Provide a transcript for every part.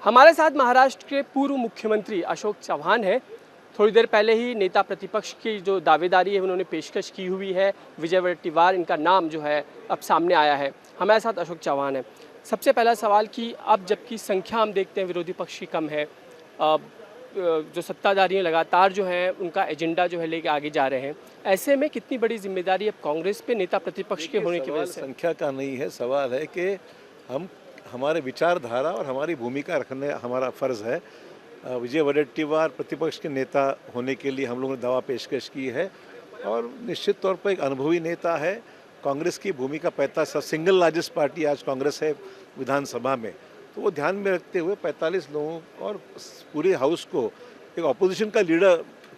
हमारे साथ महाराष्ट्र के पूर्व मुख्यमंत्री अशोक चव्हाण हैं। थोड़ी देर पहले ही नेता प्रतिपक्ष की जो दावेदारी है उन्होंने पेशकश की हुई है। विजय वडेट्टीवार इनका नाम जो है अब सामने आया है। हमारे साथ अशोक चव्हाण है। सबसे पहला सवाल कि अब जबकि संख्या हम देखते हैं विरोधी पक्ष की कम है, जो सत्ताधारी हैं लगातार जो है उनका एजेंडा जो है लेके आगे जा रहे हैं, ऐसे में कितनी बड़ी जिम्मेदारी अब कांग्रेस पे नेता प्रतिपक्ष के होने की वजह से? संख्या का नहीं है, सवाल है कि हम हमारे विचारधारा और हमारी भूमिका रखने हमारा फ़र्ज़ है। विजय वडेट्टीवार प्रतिपक्ष के नेता होने के लिए हम लोगों ने दावा पेशकश की है और निश्चित तौर पर एक अनुभवी नेता है। कांग्रेस की भूमिका 45 सिंगल लार्जेस्ट पार्टी आज कांग्रेस है विधानसभा में, तो वो ध्यान में रखते हुए 45 लोगों और पूरे हाउस को एक अपोजिशन का लीडर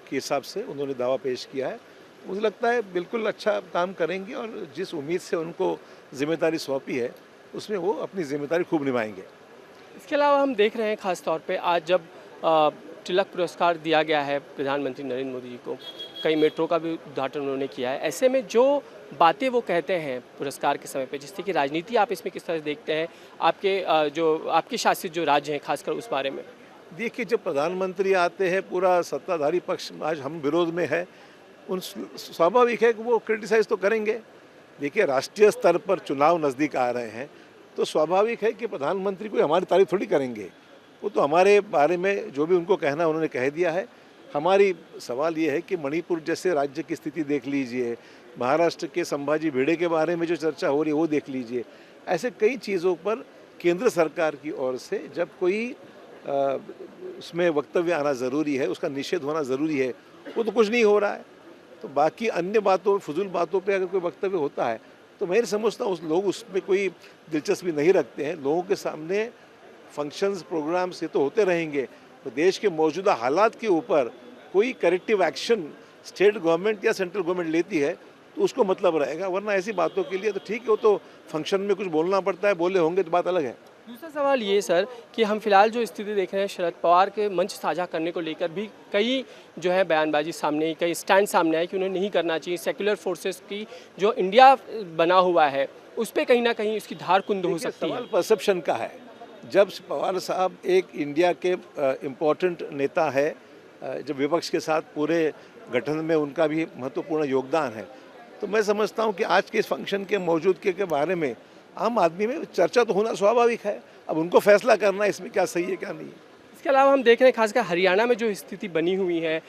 के हिसाब से उन्होंने दावा पेश किया है। मुझे लगता है बिल्कुल अच्छा काम करेंगे और जिस उम्मीद से उनको जिम्मेदारी सौंपी है उसमें वो अपनी जिम्मेदारी खूब निभाएंगे। इसके अलावा हम देख रहे हैं खास तौर पे आज जब तिलक पुरस्कार दिया गया है प्रधानमंत्री नरेंद्र मोदी जी को, कई मेट्रो का भी उद्घाटन उन्होंने किया है। ऐसे में जो बातें वो कहते हैं पुरस्कार के समय पे, जिससे कि राजनीति आप इसमें किस तरह से देखते हैं, आपके शासित जो राज्य हैं खासकर उस बारे में? देखिए, जब प्रधानमंत्री आते हैं पूरा सत्ताधारी पक्ष आज हम विरोध में है, उन स्वाभाविक है कि वो क्रिटिसाइज़ तो करेंगे। देखिए, राष्ट्रीय स्तर पर चुनाव नज़दीक आ रहे हैं तो स्वाभाविक है कि प्रधानमंत्री कोई हमारी तारीफ थोड़ी करेंगे। वो तो हमारे बारे में जो भी उनको कहना उन्होंने कह दिया है। हमारी सवाल ये है कि मणिपुर जैसे राज्य की स्थिति देख लीजिए, महाराष्ट्र के संभाजी भिड़े के बारे में जो चर्चा हो रही है वो देख लीजिए। ऐसे कई चीज़ों पर केंद्र सरकार की ओर से जब कोई उसमें वक्तव्य आना ज़रूरी है, उसका निषेध होना ज़रूरी है, वो तो कुछ नहीं हो रहा है। तो बाकी अन्य बातों, फजूल बातों पे अगर कोई वक्तव्य होता है तो मैं समझता हूँ लोग उसमें कोई दिलचस्पी नहीं रखते हैं। लोगों के सामने फंक्शंस, प्रोग्राम्स ये तो होते रहेंगे, तो देश के मौजूदा हालात के ऊपर कोई करेक्टिव एक्शन स्टेट गवर्नमेंट या सेंट्रल गवर्नमेंट लेती है तो उसको मतलब रहेगा, वरना ऐसी बातों के लिए तो ठीक है, वो तो फंक्शन में कुछ बोलना पड़ता है, बोले होंगे तो बात अलग है। दूसरा सवाल ये सर कि हम फिलहाल जो स्थिति देख रहे हैं, शरद पवार के मंच साझा करने को लेकर भी कई जो है बयानबाजी सामने आई, कई स्टैंड सामने आए कि उन्हें नहीं करना चाहिए। सेक्युलर फोर्सेस की जो इंडिया बना हुआ है उस पर कहीं ना कहीं इसकी धार कुंद हो सकती है। परसेप्शन का है। जब पवार साहब एक इंडिया के इम्पोर्टेंट नेता है, जब विपक्ष के साथ पूरे गठन में उनका भी महत्वपूर्ण योगदान है, तो मैं समझता हूं कि आज के इस फंक्शन के मौजूदगी के बारे में आम आदमी में चर्चा तो होना स्वाभाविक है। अब उनको फैसला करना इसमें क्या सही है क्या नहीं है। इसके अलावा हम देख रहे हैं खासकर हरियाणा में जो स्थिति बनी हुई है,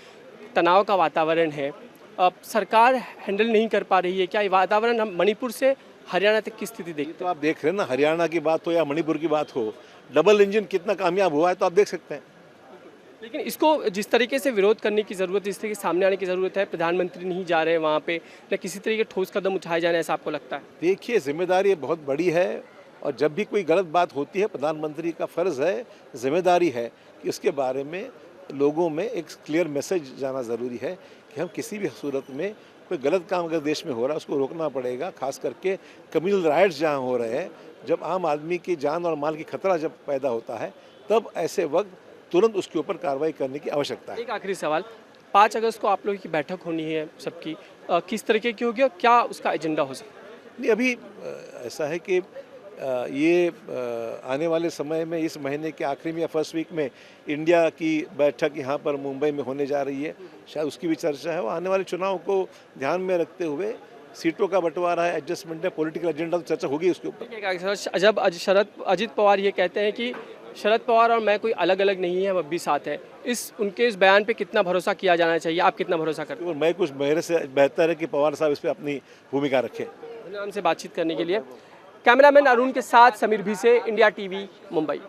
तनाव का वातावरण है, अब सरकार हैंडल नहीं कर पा रही है। क्या ये वातावरण हम मणिपुर से हरियाणा तक की स्थिति देखते हैं? तो आप देख रहे हैं ना, हरियाणा की बात हो या मणिपुर की बात हो, डबल इंजन कितना कामयाब हुआ है तो आप देख सकते हैं। लेकिन इसको जिस तरीके से विरोध करने की ज़रूरत है, इस तरीके सामने आने की ज़रूरत है, प्रधानमंत्री नहीं जा रहे हैं वहाँ पे, या किसी तरीके ठोस कदम उठाए जाने, ऐसा आपको लगता है? देखिए, जिम्मेदारी बहुत बड़ी है और जब भी कोई गलत बात होती है प्रधानमंत्री का फ़र्ज़ है, जिम्मेदारी है कि इसके बारे में लोगों में एक क्लियर मैसेज जाना ज़रूरी है कि हम किसी भी सूरत में कोई गलत काम अगर देश में हो रहा है उसको रोकना पड़ेगा। खास करके कम्युनल राइट्स जहाँ हो रहे हैं, जब आम आदमी की जान और माल की खतरा जब पैदा होता है, तब ऐसे वक्त तुरंत उसके ऊपर कार्रवाई करने की आवश्यकता है। एक आखिरी सवाल, 5 अगस्त को आप लोगों की बैठक होनी है सबकी, किस तरीके की होगी और क्या उसका एजेंडा हो सकता है? नहीं, अभी ऐसा है कि ये आने वाले समय में इस महीने के आखिरी में या फर्स्ट वीक में इंडिया की बैठक यहाँ पर मुंबई में होने जा रही है, शायद उसकी भी चर्चा है। वो आने वाले चुनाव को ध्यान में रखते हुए सीटों का बंटवारा है, एडजस्टमेंट है, पॉलिटिकल एजेंडा तो चर्चा होगी उसके ऊपर। जब अजित पवार ये कहते हैं कि शरद पवार और मैं कोई अलग अलग नहीं है, हम अब भी साथ हैं, उनके इस बयान पे कितना भरोसा किया जाना चाहिए? आप कितना भरोसा करते हैं? मैं कुछ मेरे से बेहतर है कि पवार साहब इस पर अपनी भूमिका रखें। हमसे बातचीत करने के लिए कैमरामैन अरुण के साथ समीर भी से, इंडिया टीवी मुंबई।